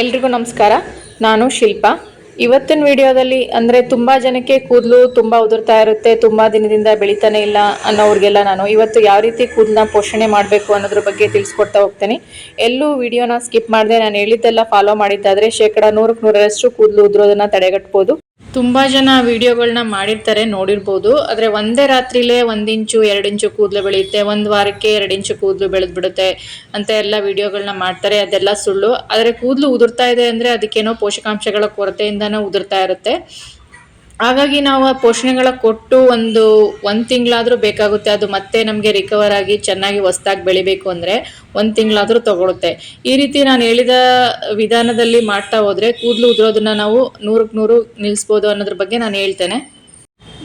ಎಲ್ರಿಗೂ ನಮಸ್ಕಾರ. ನಾನು ಶಿಲ್ಪಾ. ಇವತ್ತಿನ ವಿಡಿಯೋದಲ್ಲಿ ಅಂದರೆ ತುಂಬ ಜನಕ್ಕೆ ಕೂದಲು ತುಂಬ ಉದುರ್ತಾ ಇರುತ್ತೆ, ತುಂಬ ದಿನದಿಂದ ಬೆಳಿತಾನೆ ಇಲ್ಲ ಅನ್ನೋರಿಗೆಲ್ಲ ನಾನು ಇವತ್ತು ಯಾವ ರೀತಿ ಕೂದಲನ್ನ ಪೋಷಣೆ ಮಾಡಬೇಕು ಅನ್ನೋದ್ರ ಬಗ್ಗೆ ತಿಳಿಸ್ಕೊಡ್ತಾ ಹೋಗ್ತೀನಿ. ಎಲ್ಲೂ ವಿಡಿಯೋನ ಸ್ಕಿಪ್ ಮಾಡದೆ ನಾನು ಹೇಳಿದ್ದೆಲ್ಲ ಫಾಲೋ ಮಾಡಿದ್ದಾದರೆ 100% ಕೂದಲು ಉದುರೋದನ್ನ ತಡೆಗಟ್ಬೋದು. ತುಂಬ ಜನ ವಿಡಿಯೋಗಳನ್ನ ಮಾಡಿರ್ತಾರೆ, ನೋಡಿರ್ಬೋದು. ಆದರೆ ಒಂದೇ ರಾತ್ರಿಲೇ 1 ಇಂಚು 2 ಇಂಚು ಕೂದಲು ಬೆಳೆಯುತ್ತೆ, ಒಂದು ವಾರಕ್ಕೆ 2 ಇಂಚು ಕೂದಲು ಬೆಳೆದ್ಬಿಡುತ್ತೆ ಅಂತ ಎಲ್ಲ ವಿಡಿಯೋಗಳನ್ನ ಮಾಡ್ತಾರೆ. ಅದೆಲ್ಲ ಸುಳ್ಳು. ಆದರೆ ಕೂದಲು ಉದುರ್ತಾ ಇದೆ ಅಂದರೆ ಅದಕ್ಕೇನೋ ಪೋಷಕಾಂಶಗಳ ಕೊರತೆಯಿಂದನೂ ಉದುರ್ತಾ ಇರುತ್ತೆ. ಹಾಗಾಗಿ ನಾವು ಆ ಪೋಷಣೆಗಳ ಕೊಟ್ಟು ಒಂದು ತಿಂಗಳಾದರೂ ಬೇಕಾಗುತ್ತೆ. ಅದು ಮತ್ತೆ ನಮಗೆ ರಿಕವರ್ ಆಗಿ ಚೆನ್ನಾಗಿ ಹೊಸ್ದಾಗಿ ಬೆಳಿಬೇಕು ಅಂದರೆ 1 ತಿಂಗಳಾದರೂ ತಗೊಳುತ್ತೆ. ಈ ರೀತಿ ನಾನು ಹೇಳಿದ ವಿಧಾನದಲ್ಲಿ ಮಾಡ್ತಾ ಹೋದರೆ ಕೂದಲು ಉದುರೋದನ್ನ ನಾವು 100ಕ್ಕೆ 100 ನಿಲ್ಲಿಸ್ಬೋದು ಅನ್ನೋದ್ರ ಬಗ್ಗೆ ನಾನು ಹೇಳ್ತೇನೆ.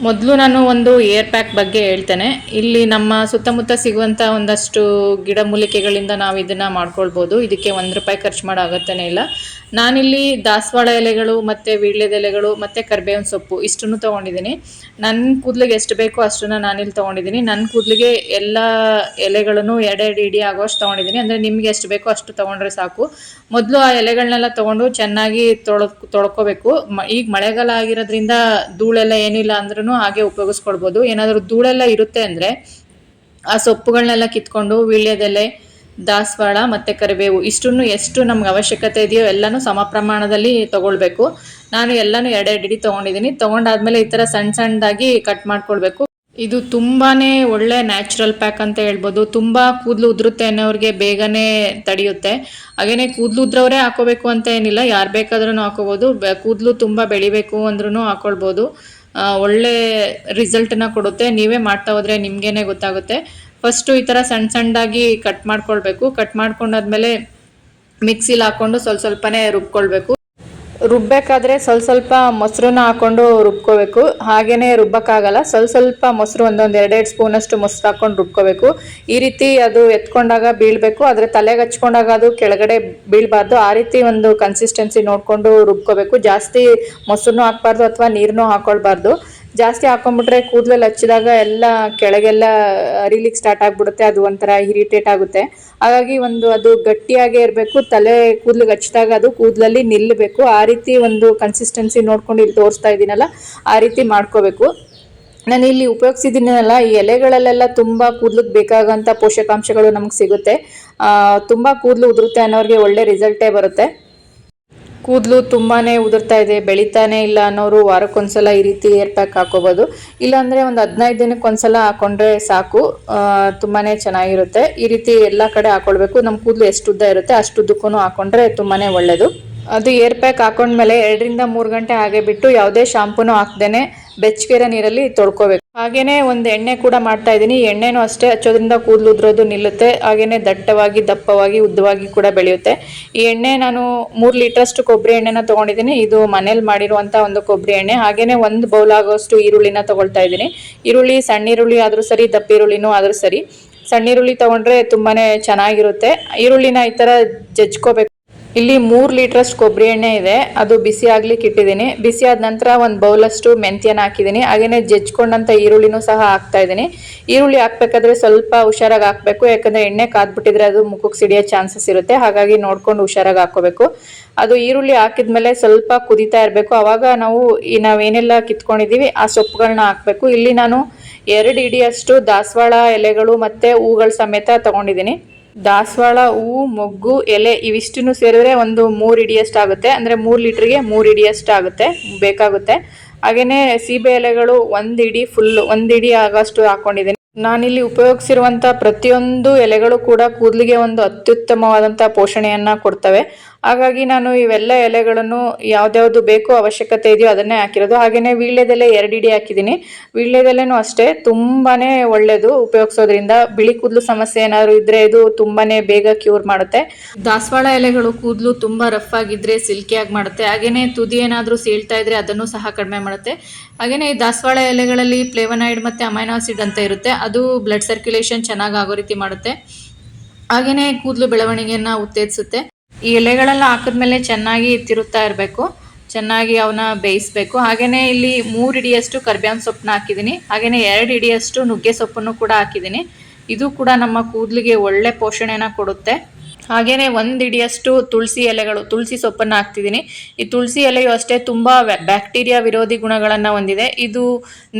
ಮೊದಲು ನಾನು ಒಂದು ಏರ್ ಪ್ಯಾಕ್ ಬಗ್ಗೆ ಹೇಳ್ತೇನೆ. ಇಲ್ಲಿ ನಮ್ಮ ಸುತ್ತಮುತ್ತ ಸಿಗುವಂಥ ಒಂದಷ್ಟು ಗಿಡಮೂಲಿಕೆಗಳಿಂದ ನಾವು ಇದನ್ನು ಮಾಡ್ಕೊಳ್ಬೋದು. ಇದಕ್ಕೆ ₹1 ಖರ್ಚು ಮಾಡೋ ಅಗತ್ಯನೇ ಇಲ್ಲ. ನಾನಿಲ್ಲಿ ದಾಸವಾಳ ಎಲೆಗಳು ಮತ್ತು ವೀಳ್ಯದೆಲೆಗಳು ಮತ್ತು ಕರಿಬೇವಿನ ಸೊಪ್ಪು ಇಷ್ಟನ್ನು ತೊಗೊಂಡಿದ್ದೀನಿ. ನನ್ನ ಕೂದಲಿಗೆ ಎಷ್ಟು ಬೇಕೋ ಅಷ್ಟನ್ನು ನಾನಿಲ್ಲಿ ತೊಗೊಂಡಿದ್ದೀನಿ. ನನ್ನ ಕೂದಲಿಗೆ ಎಲ್ಲ ಎಲೆಗಳನ್ನು 2 ಇಡಿ ಆಗೋಷ್ಟು ತೊಗೊಂಡಿದ್ದೀನಿ. ಅಂದರೆ ನಿಮಗೆ ಎಷ್ಟು ಬೇಕೋ ಅಷ್ಟು ತೊಗೊಂಡ್ರೆ ಸಾಕು. ಮೊದಲು ಆ ಎಲೆಗಳನ್ನೆಲ್ಲ ತೊಗೊಂಡು ಚೆನ್ನಾಗಿ ತೊಳ್ಕೊಬೇಕು. ಈಗ ಮಳೆಗಾಲ ಆಗಿರೋದ್ರಿಂದ ಧೂಳೆಲ್ಲ ಏನಿಲ್ಲ ಅಂದ್ರೂ ಹಾಗೆ ಉಪಯೋಗಿಸ್ಕೊಳ್ಬೋದು. ಏನಾದರೂ ಧೂಳೆಲ್ಲ ಇರುತ್ತೆ ಅಂದರೆ ಆ ಸೊಪ್ಪುಗಳನ್ನೆಲ್ಲ ಕಿತ್ಕೊಂಡು ವೀಳ್ಯದೆಲೆ, ದಾಸವಾಳ ಮತ್ತು ಕರಿಬೇವು ಇಷ್ಟನ್ನು ಎಷ್ಟು ನಮ್ಗೆ ಅವಶ್ಯಕತೆ ಇದೆಯೋ ಎಲ್ಲನೂ ಸಮ ಪ್ರಮಾಣದಲ್ಲಿ ತೊಗೊಳ್ಬೇಕು. ನಾನು ಎಲ್ಲನೂ 2 ಇಡಿ ತೊಗೊಂಡಿದ್ದೀನಿ. ತೊಗೊಂಡಾದ್ಮೇಲೆ ಈ ಥರ ಸಣ್ಣ ಸಣ್ಣದಾಗಿ ಕಟ್ ಮಾಡ್ಕೊಳ್ಬೇಕು. ಇದು ತುಂಬಾ ಒಳ್ಳೆ ನ್ಯಾಚುರಲ್ ಪ್ಯಾಕ್ ಅಂತ ಹೇಳ್ಬೋದು. ತುಂಬ ಕೂದಲು ಉದುರುತ್ತೆ ಅನ್ನೋರಿಗೆ ಬೇಗನೆ ತಡೆಯುತ್ತೆ. ಹಾಗೆಯೇ ಕೂದಲು ಉದ್ರವರೇ ಹಾಕೋಬೇಕು ಅಂತ ಏನಿಲ್ಲ, ಯಾರು ಬೇಕಾದ್ರೂ ಹಾಕೋಬೋದು. ಕೂದಲು ತುಂಬ ಬೆಳಿಬೇಕು ಅಂದ್ರೂ ಹಾಕ್ಕೊಳ್ಬೋದು. ಒಳ್ಳೆ ರಿಸಲ್ಟನ್ನ ಕೊಡುತ್ತೆ. ನೀವೇ ಮಾಡ್ತಾ ಹೋದರೆ ನಿಮಗೇನೆ ಗೊತ್ತಾಗುತ್ತೆ. ಫಸ್ಟು ಈ ಥರ ಸಣ್ಣ ಸಣ್ಣದಾಗಿ ಕಟ್ ಮಾಡ್ಕೊಳ್ಬೇಕು. ಕಟ್ ಮಾಡ್ಕೊಂಡಾದ್ಮೇಲೆ ಮಿಕ್ಸಿಲಿ ಹಾಕ್ಕೊಂಡು ಸ್ವಲ್ಪನೇ ರುಬ್ಕೊಳ್ಬೇಕು. ರುಬ್ಬಬೇಕಾದ್ರೆ ಸ್ವಲ್ಪ ಮೊಸರನ್ನ ಹಾಕ್ಕೊಂಡು ರುಬ್ಕೋಬೇಕು. ಹಾಗೆಯೇ ರುಬ್ಬಕ್ಕಾಗಲ್ಲ, ಸ್ವಲ್ಪ ಮೊಸರು ಒಂದೊಂದು 2 ಸ್ಪೂನಷ್ಟು ಮೊಸರು ಹಾಕ್ಕೊಂಡು ರುಬ್ಕೋಬೇಕು. ಈ ರೀತಿ ಅದು ಎತ್ಕೊಂಡಾಗ ಬೀಳಬೇಕು, ಆದರೆ ತಲೆಗೆ ಹಚ್ಕೊಂಡಾಗ ಅದು ಕೆಳಗಡೆ ಬೀಳಬಾರ್ದು. ಆ ರೀತಿ ಒಂದು ಕನ್ಸಿಸ್ಟೆನ್ಸಿ ನೋಡಿಕೊಂಡು ರುಬ್ಕೋಬೇಕು. ಜಾಸ್ತಿ ಮೊಸರನ್ನೂ ಹಾಕ್ಬಾರ್ದು ಅಥವಾ ನೀರನ್ನೂ ಹಾಕ್ಕೊಳ್ಬಾರ್ದು. ಜಾಸ್ತಿ ಹಾಕೊಂಡ್ಬಿಟ್ರೆ ಕೂದಲಲ್ಲಿ ಹಚ್ಚಿದಾಗ ಎಲ್ಲ ಕೆಳಗೆಲ್ಲ ಹರಿಲಿಕ್ಕೆ ಸ್ಟಾರ್ಟ್ ಆಗಿಬಿಡುತ್ತೆ. ಅದು ಒಂಥರ ಇರಿಟೇಟ್ ಆಗುತ್ತೆ. ಹಾಗಾಗಿ ಅದು ಗಟ್ಟಿಯಾಗೇ ಇರಬೇಕು. ತಲೆ ಕೂದಲಿಗೆ ಹಚ್ಚಿದಾಗ ಅದು ಕೂದಲಲ್ಲಿ ನಿಲ್ಲಬೇಕು. ಆ ರೀತಿ ಒಂದು ಕನ್ಸಿಸ್ಟೆನ್ಸಿ ನೋಡ್ಕೊಂಡು ಇಲ್ಲಿ ತೋರಿಸ್ತಾ ಇದ್ದೀನಲ್ಲ, ಆ ರೀತಿ ಮಾಡ್ಕೋಬೇಕು. ನಾನು ಇಲ್ಲಿ ಉಪಯೋಗಿಸಿದ್ದೀನಲ್ಲ, ಈ ಎಲೆಗಳಲ್ಲೆಲ್ಲ ತುಂಬ ಕೂದಲಿಗೆ ಬೇಕಾಗೋಂಥ ಪೋಷಕಾಂಶಗಳು ನಮಗೆ ಸಿಗುತ್ತೆ. ತುಂಬ ಕೂದಲು ಉದುರುತ್ತೆ ಅನ್ನೋರಿಗೆ ಒಳ್ಳೆ ರಿಸಲ್ಟೇ ಬರುತ್ತೆ. ಕೂದಲು ತುಂಬಾ ಉದುರ್ತಾ ಇದೆ, ಬೆಳಿತಾನೆ ಇಲ್ಲ ಅನ್ನೋರು ವಾರಕ್ಕೊಂದ್ಸಲ ಈ ರೀತಿ ಏರ್ ಪ್ಯಾಕ್ ಹಾಕೋಬೋದು. ಇಲ್ಲಾಂದರೆ ಒಂದು 15 ದಿನಕ್ಕೊಂದ್ಸಲ ಹಾಕೊಂಡ್ರೆ ಸಾಕು. ತುಂಬಾ ಚೆನ್ನಾಗಿರುತ್ತೆ. ಈ ರೀತಿ ಎಲ್ಲ ಕಡೆ ಹಾಕೊಳ್ಬೇಕು. ನಮ್ಮ ಕೂದಲು ಎಷ್ಟು ಉದ್ದ ಇರುತ್ತೆ ಅಷ್ಟುದ್ದಕ್ಕೂ ಹಾಕೊಂಡ್ರೆ ತುಂಬಾ ಒಳ್ಳೆಯದು. ಅದು ಏರ್ ಪ್ಯಾಕ್ ಹಾಕೊಂಡ್ಮೇಲೆ 2 ರಿಂದ 3 ಗಂಟೆ ಹಾಗೆ ಬಿಟ್ಟು ಯಾವುದೇ ಶಾಂಪೂನು ಹಾಕ್ದೇನೆ ಬೆಚ್ಚಗಿರೋ ನೀರಲ್ಲಿ ತೊಳ್ಕೊಬೇಕು. ಹಾಗೆಯೇ ಒಂದು ಎಣ್ಣೆ ಕೂಡ ಮಾಡ್ತಾ ಇದ್ದೀನಿ. ಎಣ್ಣೆನೂ ಅಷ್ಟೇ ಹಚ್ಚೋದ್ರಿಂದ ಕೂದಲು ಉದುರೋದು ನಿಲ್ಲುತ್ತೆ. ಹಾಗೆಯೇ ದಟ್ಟವಾಗಿ, ದಪ್ಪವಾಗಿ, ಉದ್ದವಾಗಿ ಕೂಡ ಬೆಳೆಯುತ್ತೆ. ಈ ಎಣ್ಣೆ ನಾನು 3 ಲೀಟ್ರಷ್ಟು ಕೊಬ್ಬರಿ ಎಣ್ಣೆನ ತೊಗೊಂಡಿದ್ದೀನಿ. ಇದು ಮನೇಲಿ ಮಾಡಿರುವಂಥ ಒಂದು ಕೊಬ್ಬರಿ ಎಣ್ಣೆ. ಹಾಗೆಯೇ 1 ಬೌಲ್ ಆಗೋಷ್ಟು ಈರುಳ್ಳಿನ ತೊಗೊಳ್ತಾ ಇದ್ದೀನಿ. ಈರುಳ್ಳಿ ಸಣ್ಣ ಈರುಳ್ಳಿ ಆದರೂ ಸರಿ, ದಪ್ಪ ಈರುಳ್ಳಿನೂ ಆದರೂ ಸರಿ. ಸಣ್ಣ ಈರುಳ್ಳಿ ತೊಗೊಂಡ್ರೆ ತುಂಬಾ ಚೆನ್ನಾಗಿರುತ್ತೆ. ಈರುಳ್ಳಿನ ಈ ಥರ ಜಜ್ಕೋಬೇಕು. ಇಲ್ಲಿ 3 ಲೀಟ್ರಷ್ಟು ಕೊಬ್ಬರಿ ಎಣ್ಣೆ ಇದೆ. ಅದು ಬಿಸಿ ಆಗ್ಲಿಕ್ಕೆ ಇಟ್ಟಿದ್ದೀನಿ. ಬಿಸಿ ಆದ ನಂತರ 1 ಬೌಲಷ್ಟು ಮೆಂತ್ಯನ ಹಾಕಿದ್ದೀನಿ. ಹಾಗೆಯೇ ಜಜ್ಕೊಂಡಂಥ ಈರುಳ್ಳಿನೂ ಸಹ ಹಾಕ್ತಾ ಇದ್ದೀನಿ. ಈರುಳ್ಳಿ ಹಾಕ್ಬೇಕಾದ್ರೆ ಸ್ವಲ್ಪ ಹುಷಾರಾಗಿ ಹಾಕಬೇಕು, ಯಾಕಂದರೆ ಎಣ್ಣೆ ಕಾದ್ಬಿಟ್ಟಿದ್ರೆ ಅದು ಮುಖಕ್ಕೆ ಸಿಡಿಯೋ ಚಾನ್ಸಸ್ ಇರುತ್ತೆ. ಹಾಗಾಗಿ ನೋಡ್ಕೊಂಡು ಹುಷಾರಾಗಿ ಹಾಕೋಬೇಕು. ಅದು ಈರುಳ್ಳಿ ಹಾಕಿದ್ಮೇಲೆ ಸ್ವಲ್ಪ ಕುದೀತಾ ಇರಬೇಕು. ಆವಾಗ ನಾವೇನೆಲ್ಲ ಕಿತ್ಕೊಂಡಿದ್ದೀವಿ ಆ ಸೊಪ್ಪುಗಳನ್ನ ಹಾಕಬೇಕು. ಇಲ್ಲಿ ನಾನು 2 ಇಡಿಯಷ್ಟು ದಾಸವಾಳ ಎಲೆಗಳು ಮತ್ತು ಹೂಗಳ ಸಮೇತ ತೊಗೊಂಡಿದ್ದೀನಿ. ದಾಸವಾಳ ಹೂವು, ಮೊಗ್ಗು, ಎಲೆ ಇವಿಷ್ಟನ್ನು ಸೇರಿದ್ರೆ ಒಂದು 3 ಇಡಿಯಷ್ಟು ಆಗುತ್ತೆ. ಅಂದರೆ 3 ಲೀಟ್ರಿಗೆ 3 ಇಡಿಯಷ್ಟು ಬೇಕಾಗುತ್ತೆ. ಹಾಗೆಯೇ ಸೀಬೆ ಎಲೆಗಳು 1 ಇಡಿ ಫುಲ್ 1 ಇಡಿ ಆಗೋಷ್ಟು ಹಾಕ್ಕೊಂಡಿದ್ದೀನಿ. ನಾನಿಲ್ಲಿ ಉಪಯೋಗಿಸಿರುವಂಥ ಪ್ರತಿಯೊಂದು ಎಲೆಗಳು ಕೂಡ ಕೂದಲಿಗೆ ಒಂದು ಅತ್ಯುತ್ತಮವಾದಂಥ ಪೋಷಣೆಯನ್ನು ಕೊಡ್ತವೆ. ಹಾಗಾಗಿ ನಾನು ಇವೆಲ್ಲ ಎಲೆಗಳನ್ನು ಯಾವ್ದ್ಯಾವುದು ಬೇಕೋ ಅವಶ್ಯಕತೆ ಇದೆಯೋ ಅದನ್ನೇ ಹಾಕಿರೋದು. ಹಾಗೆಯೇ ವೀಳ್ಯದೆಲೆ 2 ಇಡಿ ಹಾಕಿದ್ದೀನಿ. ವೀಳ್ಯದೆಲೆನೂ ಅಷ್ಟೇ ತುಂಬಾ ಒಳ್ಳೆಯದು ಉಪಯೋಗಿಸೋದ್ರಿಂದ. ಬಿಳಿ ಕೂದಲು ಸಮಸ್ಯೆ ಏನಾದರೂ ಇದ್ದರೆ ಇದು ತುಂಬಾ ಬೇಗ ಕ್ಯೂರ್ ಮಾಡುತ್ತೆ. ದಾಸವಾಳ ಎಲೆಗಳು ಕೂದಲು ತುಂಬ ರಫ್ ಆಗಿದ್ದರೆ ಸಿಲ್ಕಿಯಾಗಿ ಮಾಡುತ್ತೆ. ಹಾಗೆಯೇ ತುದಿ ಏನಾದರೂ ಸೀಳ್ತಾ ಇದ್ದರೆ ಅದನ್ನು ಸಹ ಕಡಿಮೆ ಮಾಡುತ್ತೆ. ಹಾಗೆಯೇ ಈ ದಾಸವಾಳ ಎಲೆಗಳಲ್ಲಿ ಫ್ಲೇವನಾಯ್ಡ್ ಮತ್ತು ಅಮೈನೋ ಆಸಿಡ್ ಅಂತ ಇರುತ್ತೆ. ಅದು ಬ್ಲಡ್ ಸರ್ಕ್ಯುಲೇಷನ್ ಚೆನ್ನಾಗಿ ಆಗೋ ರೀತಿ ಮಾಡುತ್ತೆ. ಹಾಗೆಯೇ ಕೂದಲು ಬೆಳವಣಿಗೆಯನ್ನು ಉತ್ತೇಜಿಸುತ್ತೆ. ಈ ಎಲೆಗಳೆಲ್ಲ ಹಾಕಿದ್ಮೇಲೆ ಚೆನ್ನಾಗಿ ತಿರುತ್ತಾ ಇರಬೇಕು, ಚೆನ್ನಾಗಿ ಅವನ್ನ ಬೇಯಿಸಬೇಕು. ಹಾಗೆಯೇ ಇಲ್ಲಿ 3 ಇಡಿಯಷ್ಟು ಕರಿಬೇವಿನ ಸೊಪ್ಪನ್ನ ಹಾಕಿದ್ದೀನಿ. ಹಾಗೆಯೇ 2 ಇಡಿಯಷ್ಟು ನುಗ್ಗೆ ಸೊಪ್ಪನ್ನು ಕೂಡ ಹಾಕಿದ್ದೀನಿ. ಇದು ಕೂಡ ನಮ್ಮ ಕೂದಲಿಗೆ ಒಳ್ಳೆ ಪೋಷಣೆನ ಕೊಡುತ್ತೆ. ಹಾಗೆಯೇ ಒಂದು ಹಿಡಿಯಷ್ಟು ತುಳಸಿ ಎಲೆಗಳು, ತುಳಸಿ ಸೊಪ್ಪನ್ನು ಹಾಕ್ತಿದ್ದೀನಿ. ಈ ತುಳಸಿ ಎಲೆಯು ಅಷ್ಟೇ ತುಂಬ ಬ್ಯಾಕ್ಟೀರಿಯಾ ವಿರೋಧಿ ಗುಣಗಳನ್ನು ಹೊಂದಿದೆ. ಇದು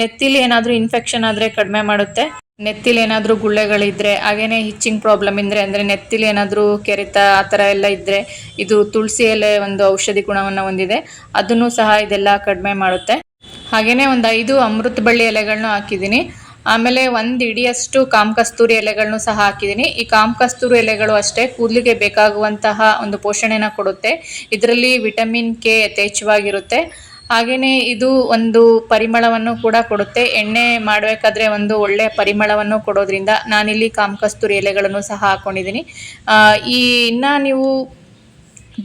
ನೆತ್ತಿಲಿ ಏನಾದರೂ ಇನ್ಫೆಕ್ಷನ್ ಆದರೆ ಕಡಿಮೆ ಮಾಡುತ್ತೆ. ನೆತ್ತಿಲಿ ಏನಾದರೂ ಗುಳ್ಳೆಗಳಿದ್ರೆ, ಹಾಗೆಯೇ ಹಿಚ್ಚಿಂಗ್ ಪ್ರಾಬ್ಲಮ್ ಇದ್ದರೆ, ಅಂದರೆ ನೆತ್ತಿಲಿ ಏನಾದರೂ ಕೆರೆತ ಆ ಥರ ಎಲ್ಲ ಇದ್ದರೆ ಇದು ತುಳಸಿ ಎಲೆ ಒಂದು ಔಷಧಿ ಗುಣವನ್ನು ಹೊಂದಿದೆ. ಅದನ್ನು ಸಹ ಇದೆಲ್ಲ ಕಡಿಮೆ ಮಾಡುತ್ತೆ. ಹಾಗೆಯೇ ಒಂದು 5 ಅಮೃತ ಬಳ್ಳಿ ಎಲೆಗಳನ್ನೂ ಹಾಕಿದ್ದೀನಿ. ಆಮೇಲೆ ಒಂದು ಹಿಡಿಯಷ್ಟು ಕಾಮಕಸ್ತೂರಿ ಎಲೆಗಳನ್ನು ಸಹ ಹಾಕಿದ್ದೀನಿ. ಈ ಕಾಮಕಸ್ತೂರಿ ಎಲೆಗಳು ಅಷ್ಟೇ ಕೂದಲಿಗೆ ಬೇಕಾಗುವಂತಹ ಒಂದು ಪೋಷಣೆನ ಕೊಡುತ್ತೆ. ಇದರಲ್ಲಿ ವಿಟಮಿನ್ ಕೆ ಯಥೇಚ್ಛವಾಗಿರುತ್ತೆ. ಹಾಗೆಯೇ ಇದು ಒಂದು ಪರಿಮಳವನ್ನು ಕೂಡ ಕೊಡುತ್ತೆ. ಎಣ್ಣೆ ಮಾಡಬೇಕಾದ್ರೆ ಒಂದು ಒಳ್ಳೆಯ ಪರಿಮಳವನ್ನು ಕೊಡೋದ್ರಿಂದ ನಾನಿಲ್ಲಿ ಕಾಮಕಸ್ತೂರಿ ಎಲೆಗಳನ್ನು ಸಹ ಹಾಕ್ಕೊಂಡಿದ್ದೀನಿ. ಇನ್ನು ನೀವು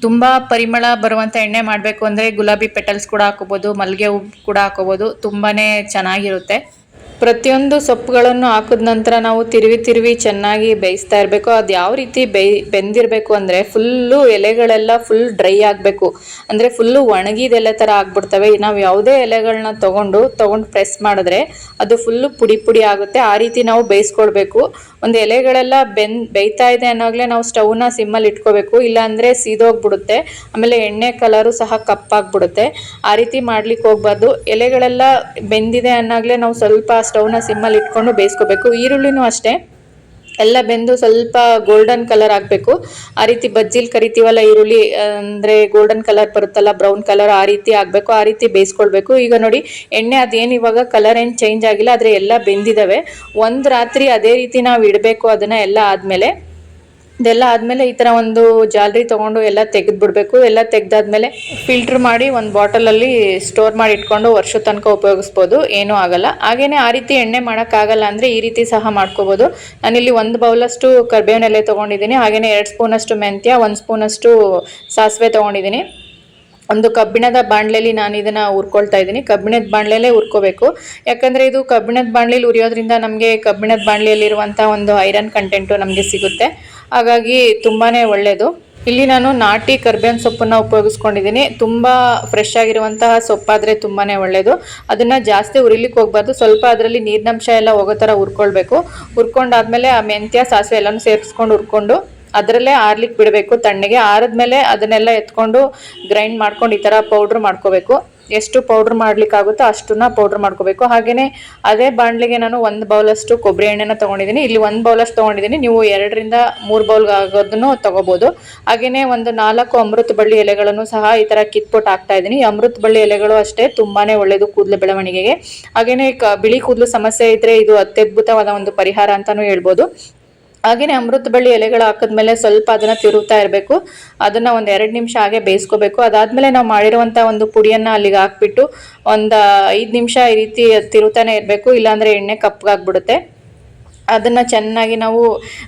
ತುಂಬ ಪರಿಮಳ ಬರುವಂಥ ಎಣ್ಣೆ ಮಾಡಬೇಕು ಅಂದರೆ ಗುಲಾಬಿ ಪೆಟಲ್ಸ್ ಕೂಡ ಹಾಕೋಬೋದು, ಮಲ್ಲಿಗೆ ಹೂವು ಕೂಡ ಹಾಕೋಬೋದು. ತುಂಬಾ ಚೆನ್ನಾಗಿರುತ್ತೆ. ಪ್ರತಿಯೊಂದು ಸೊಪ್ಪುಗಳನ್ನು ಹಾಕಿದ ನಂತರ ನಾವು ತಿರುವಿ ಚೆನ್ನಾಗಿ ಬೇಯಿಸ್ತಾ ಇರಬೇಕು. ಅದು ಯಾವ ರೀತಿ ಬೆಂದಿರಬೇಕು ಅಂದರೆ ಫುಲ್ಲು ಎಲೆಗಳೆಲ್ಲ ಫುಲ್ ಡ್ರೈ ಆಗಬೇಕು. ಅಂದರೆ ಫುಲ್ಲು ಒಣಗಿದ ಎಲೆ ಥರ ಆಗ್ಬಿಡ್ತವೆ. ನಾವು ಯಾವುದೇ ಎಲೆಗಳನ್ನ ತೊಗೊಂಡು ಪ್ರೆಸ್ ಮಾಡಿದ್ರೆ ಅದು ಫುಲ್ಲು ಪುಡಿ ಆಗುತ್ತೆ. ಆ ರೀತಿ ನಾವು ಬೇಯಿಸ್ಕೊಳ್ಬೇಕು. ಒಂದು ಎಲೆಗಳೆಲ್ಲ ಬೇಯ್ತಾ ಇದೆ ಅನ್ನೋಗ್ಲೇ ನಾವು ಸ್ಟವ್ನ ಸಿಮ್ಮಲ್ಲಿ ಇಟ್ಕೋಬೇಕು, ಇಲ್ಲಾಂದರೆ ಸೀದೋಗ್ಬಿಡುತ್ತೆ. ಆಮೇಲೆ ಎಣ್ಣೆ ಕಲರು ಸಹ ಕಪ್ಪಾಗ್ಬಿಡುತ್ತೆ. ಆ ರೀತಿ ಮಾಡ್ಲಿಕ್ಕೆ ಹೋಗ್ಬಾರ್ದು. ಎಲೆಗಳೆಲ್ಲ ಬೆಂದಿದೆ ಅನ್ನೋಗ್ಲೇ ನಾವು ಸ್ವಲ್ಪ ಸ್ಟವ್ನ ಸಿಮ್ಮಲ್ಲಿ ಇಟ್ಕೊಂಡು ಬೇಯಿಸ್ಕೋಬೇಕು. ಈರುಳ್ಳಿನೂ ಅಷ್ಟೇ ಎಲ್ಲ ಬೆಂದು ಸ್ವಲ್ಪ ಗೋಲ್ಡನ್ ಕಲರ್ ಆಗಬೇಕು. ಆ ರೀತಿ ಬಜ್ಜಿಲ್ ಕರಿತೀವಲ್ಲ ಈರುಳ್ಳಿ, ಅಂದರೆ ಗೋಲ್ಡನ್ ಕಲರ್ ಬರುತ್ತಲ್ಲ, ಬ್ರೌನ್ ಕಲರ್, ಆ ರೀತಿ ಆಗಬೇಕು. ಆ ರೀತಿ ಬೇಯಿಸ್ಕೊಳ್ಬೇಕು. ಈಗ ನೋಡಿ ಎಣ್ಣೆ ಅದೇನು ಇವಾಗ ಕಲರ್ ಏನು ಚೇಂಜ್ ಆಗಿಲ್ಲ, ಆದರೆ ಎಲ್ಲ ಬೆಂದಿದ್ದಾವೆ. ಒಂದು ರಾತ್ರಿ ಅದೇ ರೀತಿ ನಾವು ಇಡಬೇಕು. ಅದನ್ನು ಎಲ್ಲ ಆದಮೇಲೆ ಇದೆಲ್ಲ ಆದಮೇಲೆ ಈ ಥರ ಒಂದು ಜಾಲರಿ ತೊಗೊಂಡು ಎಲ್ಲ ತೆಗೆದುಬಿಡಬೇಕು. ಎಲ್ಲ ತೆಗೆದಾದ್ಮೇಲೆ ಫಿಲ್ಟ್ರ್ ಮಾಡಿ ಒಂದು ಬಾಟಲಲ್ಲಿ ಸ್ಟೋರ್ ಮಾಡಿ ಇಟ್ಕೊಂಡು ವರ್ಷದ ತನಕ ಉಪಯೋಗಿಸ್ಬೋದು, ಏನೂ ಆಗಲ್ಲ. ಹಾಗೆಯೇ ಆ ರೀತಿ ಎಣ್ಣೆ ಮಾಡೋಕ್ಕಾಗಲ್ಲ ಅಂದರೆ ಈ ರೀತಿ ಸಹ ಮಾಡ್ಕೋಬೋದು. ನಾನಿಲ್ಲಿ 1 ಬೌಲಷ್ಟು ಕರಿಬೇವಿನ ಎಲೆ ತೊಗೊಂಡಿದ್ದೀನಿ. ಹಾಗೆಯೇ 2 ಸ್ಪೂನಷ್ಟು ಮೆಂತ್ಯ, 1 ಸ್ಪೂನಷ್ಟು ಸಾಸಿವೆ ತೊಗೊಂಡಿದ್ದೀನಿ. ಒಂದು ಕಬ್ಬಿಣದ ಬಾಣಲೆಯಲ್ಲಿ ನಾನು ಇದನ್ನು ಹುರ್ಕೊಳ್ತಾ ಇದ್ದೀನಿ. ಕಬ್ಬಿಣದ ಬಾಣಲೆಯಲ್ಲೇ ಹುರ್ಕೋಬೇಕು. ಯಾಕಂದರೆ ಇದು ಕಬ್ಬಿಣದ ಬಾಣಲೆಯಲ್ಲಿ ಉರಿಯೋದ್ರಿಂದ ನಮಗೆ ಕಬ್ಬಿಣದ ಬಾಣಲೆಯಲ್ಲಿರುವಂಥ ಒಂದು ಐರನ್ ಕಂಟೆಂಟು ನಮಗೆ ಸಿಗುತ್ತೆ. ಹಾಗಾಗಿ ತುಂಬಾ ಒಳ್ಳೆಯದು. ಇಲ್ಲಿ ನಾನು ನಾಟಿ ಕರ್ಬೇವಿನ ಸೊಪ್ಪನ್ನು ಉಪಯೋಗಿಸ್ಕೊಂಡಿದ್ದೀನಿ. ತುಂಬ ಫ್ರೆಶ್ ಆಗಿರುವಂತಹ ಸೊಪ್ಪಾದರೆ ತುಂಬಾ ಒಳ್ಳೆಯದು. ಅದನ್ನು ಜಾಸ್ತಿ ಹುರಿಲಿಕ್ಕೆ ಹೋಗಬಾರ್ದು. ಸ್ವಲ್ಪ ಅದರಲ್ಲಿ ನೀರಿನಂಶ ಎಲ್ಲ ಹೋಗೋ ಥರ ಹುರ್ಕೊಳ್ಬೇಕು. ಹುರ್ಕೊಂಡಾದ್ಮೇಲೆ ಆ ಮೆಂತ್ಯ ಸಾಸಿವೆ ಎಲ್ಲನೂ ಸೇರಿಸ್ಕೊಂಡು ಹುರ್ಕೊಂಡು ಅದರಲ್ಲೇ ಆರ್ಲಿಕ್ಕೆ ಬಿಡಬೇಕು ತಣ್ಣಗೆ. ಆರಿದ್ಮೇಲೆ ಅದನ್ನೆಲ್ಲ ಎತ್ಕೊಂಡು ಗ್ರೈಂಡ್ ಮಾಡ್ಕೊಂಡು ಈ ಥರ ಪೌಡ್ರ್ ಮಾಡ್ಕೋಬೇಕು. ಎಷ್ಟು ಪೌಡ್ರ್ ಮಾಡ್ಲಿಕ್ಕಾಗುತ್ತೋ ಅಷ್ಟನ್ನ ಪೌಡ್ರ್ ಮಾಡ್ಕೋಬೇಕು. ಹಾಗೆಯೇ ಅದೇ ಬಾಣಲೆಗೆ ನಾನು 1 ಬೌಲಷ್ಟು ಕೊಬ್ಬರಿ ಎಣ್ಣೆನ ತೊಗೊಂಡಿದ್ದೀನಿ. ಇಲ್ಲಿ 1 ಬೌಲಷ್ಟು ತೊಗೊಂಡಿದ್ದೀನಿ. ನೀವು 2 ರಿಂದ 3 ಬೌಲ್ ಆಗೋದನ್ನು ತೊಗೋಬೋದು. ಹಾಗೆಯೇ ಒಂದು 4 ಅಮೃತ ಬಳ್ಳಿ ಎಲೆಗಳನ್ನು ಸಹ ಈ ಥರ ಕಿತ್ಬಿಟ್ಟು ಹಾಕ್ತಾ ಇದ್ದೀನಿ. ಈ ಅಮೃತ ಬಳ್ಳಿ ಎಲೆಗಳು ಅಷ್ಟೇ ತುಂಬಾ ಒಳ್ಳೆಯದು ಕೂದಲು ಬೆಳವಣಿಗೆಗೆ. ಹಾಗೆಯೇ ಬಿಳಿ ಕೂದಲು ಸಮಸ್ಯೆ ಇದ್ದರೆ ಇದು ಅತ್ಯದ್ಭುತವಾದ ಒಂದು ಪರಿಹಾರ ಅಂತಲೂ ಹೇಳ್ಬೋದು. ಹಾಗೆಯೇ ಅಮೃತ ಬಳ್ಳಿ ಎಲೆಗಳು ಹಾಕಿದ್ಮೇಲೆ ಸ್ವಲ್ಪ ಅದನ್ನು ತಿರುಗ್ತಾ ಇರಬೇಕು. ಅದನ್ನು ಒಂದು 2 ನಿಮಿಷ ಹಾಗೆ ಬೇಯಿಸ್ಕೋಬೇಕು. ಅದಾದಮೇಲೆ ನಾವು ಮಾಡಿರುವಂಥ ಒಂದು ಪುಡಿಯನ್ನು ಅಲ್ಲಿಗೆ ಹಾಕ್ಬಿಟ್ಟು ಒಂದು 5 ನಿಮಿಷ ಈ ರೀತಿ ತಿರುಗ್ತಾನೆ ಇರಬೇಕು, ಇಲ್ಲಾಂದರೆ ಎಣ್ಣೆ ಕಪ್ಪಗಾಗ್ಬಿಡುತ್ತೆ. ಅದನ್ನು ಚೆನ್ನಾಗಿ ನಾವು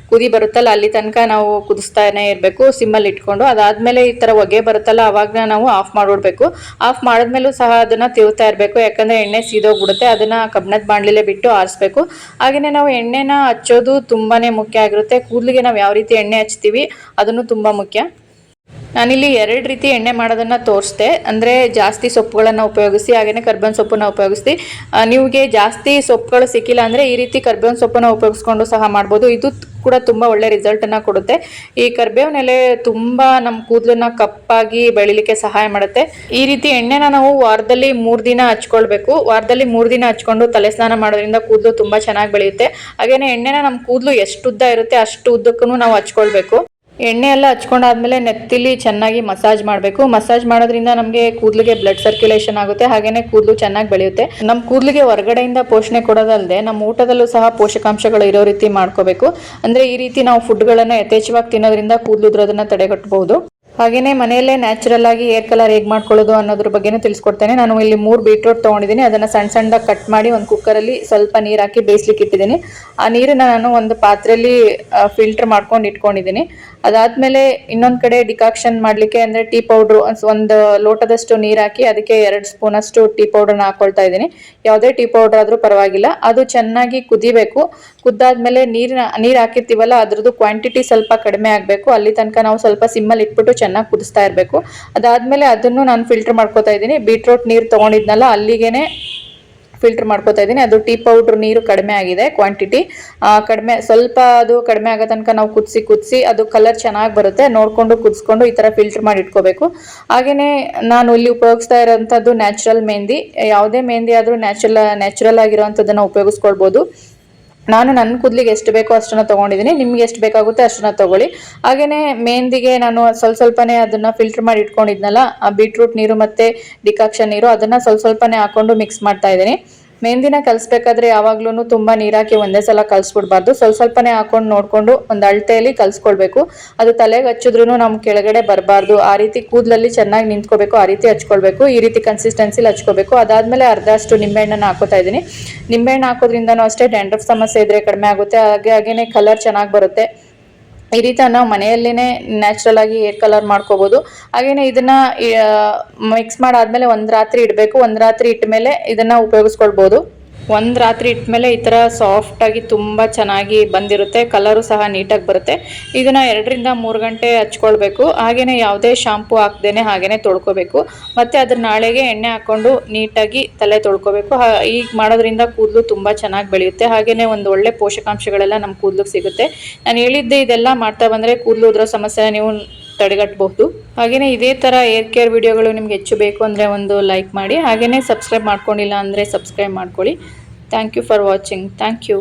ಕುದಿ ಬರುತ್ತಲ್ಲ ಅಲ್ಲಿ ತನಕ ನಾವು ಕುದಿಸ್ತಾನೆ ಇರಬೇಕು ಸಿಮ್ಮಲ್ಲಿ ಇಟ್ಕೊಂಡು. ಅದಾದಮೇಲೆ ಈ ಥರ ಹೊಗೆ ಬರುತ್ತಲ್ಲ ಆವಾಗ ನಾವು ಆಫ್ ಮಾಡಿಬಿಡ್ಬೇಕು. ಆಫ್ ಮಾಡಿದ್ಮೇಲೂ ಸಹ ಅದನ್ನು ತಿರುಗ್ತಾ ಇರಬೇಕು, ಯಾಕಂದರೆ ಎಣ್ಣೆ ಸೀದೋಗ್ಬಿಡುತ್ತೆ. ಅದನ್ನು ಕಬ್ಬಿಣದ ಬಾಣಲೆಲೇ ಬಿಟ್ಟು ಆರಿಸ್ಬೇಕು. ಹಾಗೆಯೇ ನಾವು ಎಣ್ಣೆನ ಹಚ್ಚೋದು ತುಂಬಾ ಮುಖ್ಯ ಆಗಿರುತ್ತೆ. ಕೂದಲಿಗೆ ನಾವು ಯಾವ ರೀತಿ ಎಣ್ಣೆ ಹಚ್ತೀವಿ ಅದನ್ನು ತುಂಬ ಮುಖ್ಯ. ನಾನಿಲ್ಲಿ 2 ರೀತಿ ಎಣ್ಣೆ ಮಾಡೋದನ್ನು ತೋರಿಸ್ದೆ. ಅಂದರೆ ಜಾಸ್ತಿ ಸೊಪ್ಪುಗಳನ್ನು ಉಪಯೋಗಿಸಿ, ಹಾಗೆಯೇ ಕರ್ಬೇವಿನ ಸೊಪ್ಪನ್ನು ಉಪಯೋಗಿಸಿ. ನಿಮಗೆ ಜಾಸ್ತಿ ಸೊಪ್ಪುಗಳು ಸಿಕ್ಕಿಲ್ಲ ಅಂದರೆ ಈ ರೀತಿ ಕರ್ಬೇವಿನ ಸೊಪ್ಪನ್ನು ಉಪಯೋಗಿಸ್ಕೊಂಡು ಸಹ ಮಾಡ್ಬೋದು. ಇದು ಕೂಡ ತುಂಬ ಒಳ್ಳೆ ರಿಸಲ್ಟನ್ನು ಕೊಡುತ್ತೆ. ಈ ಕರ್ಬೇವಿನ ಎಲೆ ತುಂಬ ನಮ್ಮ ಕೂದಲನ್ನ ಕಪ್ಪಾಗಿ ಬೆಳಿಲಿಕ್ಕೆ ಸಹಾಯ ಮಾಡುತ್ತೆ. ಈ ರೀತಿ ಎಣ್ಣೆನ ನಾವು ವಾರದಲ್ಲಿ 3 ದಿನ ಹಚ್ಕೊಳ್ಬೇಕು. ವಾರದಲ್ಲಿ 3 ದಿನ ಹಚ್ಕೊಂಡು ತಲೆ ಸ್ನಾನ ಮಾಡೋದ್ರಿಂದ ಕೂದಲು ತುಂಬ ಚೆನ್ನಾಗಿ ಬೆಳೆಯುತ್ತೆ. ಹಾಗೆಯೇ ಎಣ್ಣೆನ ನಮ್ಮ ಕೂದಲು ಎಷ್ಟು ಉದ್ದ ಇರುತ್ತೆ ಅಷ್ಟು ಉದ್ದಕ್ಕೂ ನಾವು ಹಚ್ಕೊಳ್ಬೇಕು. ಎಣ್ಣೆ ಎಲ್ಲ ಹಚ್ಕೊಂಡಾದ್ಮೇಲೆ ನೆತ್ತಿಲಿ ಚೆನ್ನಾಗಿ ಮಸಾಜ್ ಮಾಡಬೇಕು. ಮಸಾಜ್ ಮಾಡೋದ್ರಿಂದ ನಮಗೆ ಕೂದಲಿಗೆ ಬ್ಲಡ್ ಸರ್ಕ್ಯುಲೇಷನ್ ಆಗುತ್ತೆ. ಹಾಗೆಯೇ ಕೂದಲು ಚೆನ್ನಾಗಿ ಬೆಳೆಯುತ್ತೆ. ನಮ್ಮ ಕೂದಲಿಗೆ ಹೊರಗಡೆಯಿಂದ ಪೋಷಣೆ ಕೊಡೋದಲ್ಲದೆ ನಮ್ಮ ಊಟದಲ್ಲೂ ಸಹ ಪೋಷಕಾಂಶಗಳು ಇರೋ ರೀತಿ ಮಾಡ್ಕೋಬೇಕು. ಅಂದರೆ ಈ ರೀತಿ ನಾವು ಫುಡ್ಗಳನ್ನು ಯಥೇಚ್ಛವಾಗಿ ತಿನ್ನೋದ್ರಿಂದ ಕೂದಲು ಉದುರೋದನ್ನ ತಡೆಗಟ್ಟಬಹುದು. ಹಾಗೆಯೇ ಮನೆಯಲ್ಲೇ ನ್ಯಾಚುರಲ್ ಆಗಿ ಹೇರ್ ಕಲರ್ ಹೇಗೆ ಮಾಡ್ಕೊಳ್ಳೋದು ಅನ್ನೋದ್ರ ಬಗ್ಗೆನೂ ತಿಳಿಸ್ಕೊಡ್ತೇನೆ. ನಾನು ಇಲ್ಲಿ 3 ಬೀಟ್ರೂಟ್ ತೊಗೊಂಡಿದ್ದೀನಿ. ಅದನ್ನು ಸಣ್ಣದಾಗಿ ಕಟ್ ಮಾಡಿ ಒಂದು ಕುಕ್ಕರಲ್ಲಿ ಸ್ವಲ್ಪ ನೀರು ಹಾಕಿ ಬೇಯಿಸ್ಲಿಕ್ಕೆ ಇಟ್ಟಿದ್ದೀನಿ. ಆ ನೀರನ್ನು ನಾನು ಒಂದು ಪಾತ್ರೆಯಲ್ಲಿ ಫಿಲ್ಟರ್ ಮಾಡ್ಕೊಂಡು ಇಟ್ಕೊಂಡಿದ್ದೀನಿ. ಅದಾದಮೇಲೆ ಇನ್ನೊಂದು ಕಡೆ ಡಿಕಾಕ್ಷನ್ ಮಾಡಲಿಕ್ಕೆ ಅಂದರೆ ಟೀ ಪೌಡ್ರು ಒಂದು ಲೋಟದಷ್ಟು ನೀರು ಹಾಕಿ ಅದಕ್ಕೆ 2 ಸ್ಪೂನಷ್ಟು ಟೀ ಪೌಡ್ರನ್ನ ಹಾಕ್ಕೊಳ್ತಾ ಇದ್ದೀನಿ. ಯಾವುದೇ ಟೀ ಪೌಡ್ರ್ ಆದರೂ ಪರವಾಗಿಲ್ಲ. ಅದು ಚೆನ್ನಾಗಿ ಕುದಿಬೇಕು. ಕುದ್ದಾದ್ಮೇಲೆ ನೀರು ಹಾಕಿರ್ತೀವಲ್ಲ ಅದ್ರದ್ದು ಕ್ವಾಂಟಿಟಿ ಸ್ವಲ್ಪ ಕಡಿಮೆ ಆಗಬೇಕು. ಅಲ್ಲಿ ತನಕ ನಾವು ಸ್ವಲ್ಪ ಸಿಮ್ಮಲ್ಲಿ ಇಟ್ಬಿಟ್ಟು ಚೆನ್ನಾಗಿ ಕುದಿಸ್ತಾ ಇರಬೇಕು. ಅದಾದಮೇಲೆ ಅದನ್ನು ನಾನು ಫಿಲ್ಟರ್ ಮಾಡ್ಕೋತಾ ಇದ್ದೀನಿ. ಬೀಟ್ರೂಟ್ ನೀರು ತೊಗೊಂಡಿದ್ನಲ್ಲ ಅಲ್ಲಿಗೆ ಫಿಲ್ಟರ್ ಮಾಡ್ಕೋತಾ ಇದ್ದೀನಿ. ಅದು ಟೀ ಪೌಡ್ರ್ ನೀರು ಕಡಿಮೆ ಆಗಿದೆ ಕ್ವಾಂಟಿಟಿ, ಕಡಿಮೆ ಸ್ವಲ್ಪ ಅದು ಕಡಿಮೆ ಆಗೋ ತನಕ ನಾವು ಕುದಿಸಿ ಅದು ಕಲರ್ ಚೆನ್ನಾಗಿ ಬರುತ್ತೆ ನೋಡಿಕೊಂಡು ಕುದಿಸ್ಕೊಂಡು ಈ ಥರ ಫಿಲ್ಟರ್ ಮಾಡಿ ಇಟ್ಕೋಬೇಕು. ಹಾಗೆಯೇ ನಾನು ಇಲ್ಲಿ ಉಪಯೋಗಿಸ್ತಾ ಇರೋಂಥದ್ದು ನ್ಯಾಚುರಲ್ ಮೆಹಂದಿ. ಯಾವುದೇ ಮೆಹಂದಿ ಆದರೂ ನ್ಯಾಚುರಲ್ ಆಗಿರೋವಂಥದ್ದನ್ನು ಉಪಯೋಗಿಸ್ಕೊಳ್ಬೋದು. ನಾನು ನನ್ನ ಕೂದಲಿಗೆ ಎಷ್ಟು ಬೇಕೋ ಅಷ್ಟನ್ನು ತೊಗೊಂಡಿದ್ದೀನಿ, ನಿಮ್ಗೆ ಎಷ್ಟು ಬೇಕಾಗುತ್ತೆ ಅಷ್ಟನ್ನು ತೊಗೊಳ್ಳಿ. ಹಾಗೆಯೇ ಮೆಹಂದಿಗೆ ನಾನು ಸ್ವಲ್ಪನೇ ಅದನ್ನು ಫಿಲ್ಟರ್ ಮಾಡಿ ಇಟ್ಕೊಂಡಿದ್ನಲ್ಲ, ಬೀಟ್ರೂಟ್ ನೀರು ಮತ್ತು ಡಿಕಾಕ್ಷನ್ ನೀರು ಅದನ್ನು ಸ್ವಲ್ಪನೇ ಹಾಕ್ಕೊಂಡು ಮಿಕ್ಸ್ ಮಾಡ್ತಾ ಇದ್ದೀನಿ. ಮೆಹಂದಿನ ಕಲಿಸ್ಬೇಕಾದ್ರೆ ಯಾವಾಗ್ಲೂ ತುಂಬ ನೀರಾಕಿ ಒಂದೇ ಸಲ ಕಲಿಸ್ಬಿಡ್ಬಾರ್ದು. ಸ್ವಲ್ಪನೇ ಹಾಕೊಂಡು ನೋಡಿಕೊಂಡು ಒಂದು ಅಳತೆಯಲ್ಲಿ ಕಲಿಸ್ಕೊಳ್ಬೇಕು. ಅದು ತಲೆಗೆ ಹಚ್ಚಿದ್ರೂ ನಮ್ಮ ಕೆಳಗಡೆ ಬರಬಾರ್ದು, ಆ ರೀತಿ ಕೂದಲಲ್ಲಿ ಚೆನ್ನಾಗಿ ನಿಂತ್ಕೋಬೇಕು, ಆ ರೀತಿ ಹಚ್ಕೊಳ್ಬೇಕು. ಈ ರೀತಿ ಕನ್ಸಿಸ್ಟೆನ್ಸಿಲಿ ಹಚ್ಕೋಬೇಕು. ಅದಾದಮೇಲೆ ಅರ್ಧಷ್ಟು ನಿಂಬೆಹಣ್ಣನ್ನು ಹಾಕೋತಾ ಇದ್ದೀನಿ. ನಿಂಬೆಹಣ್ಣು ಹಾಕೋದ್ರಿಂದನೂ ಅಷ್ಟೇ ಡ್ಯಾಂಡ್ರಫ್ ಸಮಸ್ಯೆ ಇದ್ದರೆ ಕಡಿಮೆ ಆಗುತ್ತೆ. ಹಾಗೇನೆ ಕಲರ್ ಚೆನ್ನಾಗಿ ಬರುತ್ತೆ. ಈ ರೀತಿ ನಾವು ಮನೆಯಲ್ಲೇ ನ್ಯಾಚುರಲ್ ಆಗಿ ಹೇರ್ ಕಲರ್ ಮಾಡ್ಕೋಬೋದು. ಹಾಗೇನೆ ಇದನ್ನ ಮಿಕ್ಸ್ ಮಾಡಾದ್ಮೇಲೆ ಒಂದು ರಾತ್ರಿ ಇಡಬೇಕು. ಒಂದು ರಾತ್ರಿ ಇಟ್ಟ ಮೇಲೆ ಇದನ್ನ ಉಪಯೋಗಿಸ್ಕೊಳ್ಬೋದು. ಒಂದು ರಾತ್ರಿ ಇಟ್ಮೇಲೆ ಈ ಥರ ಸಾಫ್ಟಾಗಿ ತುಂಬ ಚೆನ್ನಾಗಿ ಬಂದಿರುತ್ತೆ, ಕಲರು ಸಹ ನೀಟಾಗಿ ಬರುತ್ತೆ. ಇದನ್ನು 2 ರಿಂದ 3 ಗಂಟೆ ಹಚ್ಕೊಳ್ಬೇಕು. ಹಾಗೆಯೇ ಯಾವುದೇ ಶಾಂಪು ಹಾಕ್ದೇನೆ ಹಾಗೆಯೇ ತೊಳ್ಕೊಬೇಕು. ಮತ್ತು ಅದ್ರ ನಾಳೆಗೆ ಎಣ್ಣೆ ಹಾಕ್ಕೊಂಡು ನೀಟಾಗಿ ತಲೆ ತೊಳ್ಕೊಬೇಕು. ಈಗ ಮಾಡೋದ್ರಿಂದ ಕೂದಲು ತುಂಬ ಚೆನ್ನಾಗಿ ಬೆಳೆಯುತ್ತೆ. ಹಾಗೆಯೇ ಒಂದು ಒಳ್ಳೆ ಪೋಷಕಾಂಶಗಳೆಲ್ಲ ನಮ್ಮ ಕೂದಲಿಗೆ ಸಿಗುತ್ತೆ. ನಾನು ಹೇಳಿದ್ದೆ ಇದೆಲ್ಲ ಮಾಡ್ತಾ ಬಂದರೆ ಕೂದಲು ಉದುರೋ ಸಮಸ್ಯೆ ನೀವು ತಡೆಗಟ್ಟಬಹುದು. ಹಾಗೆಯೇ ಇದೇ ಥರ ಹೇರ್ ಕೇರ್ ವಿಡಿಯೋಗಳು ನಿಮ್ಗೆ ಹೆಚ್ಚು ಬೇಕು ಅಂದರೆ ಒಂದು ಲೈಕ್ ಮಾಡಿ. ಹಾಗೆಯೇ ಸಬ್ಸ್ಕ್ರೈಬ್ ಮಾಡ್ಕೊಂಡಿಲ್ಲ ಅಂದರೆ ಸಬ್ಸ್ಕ್ರೈಬ್ ಮಾಡ್ಕೊಳ್ಳಿ. Thank you for watching. Thank you.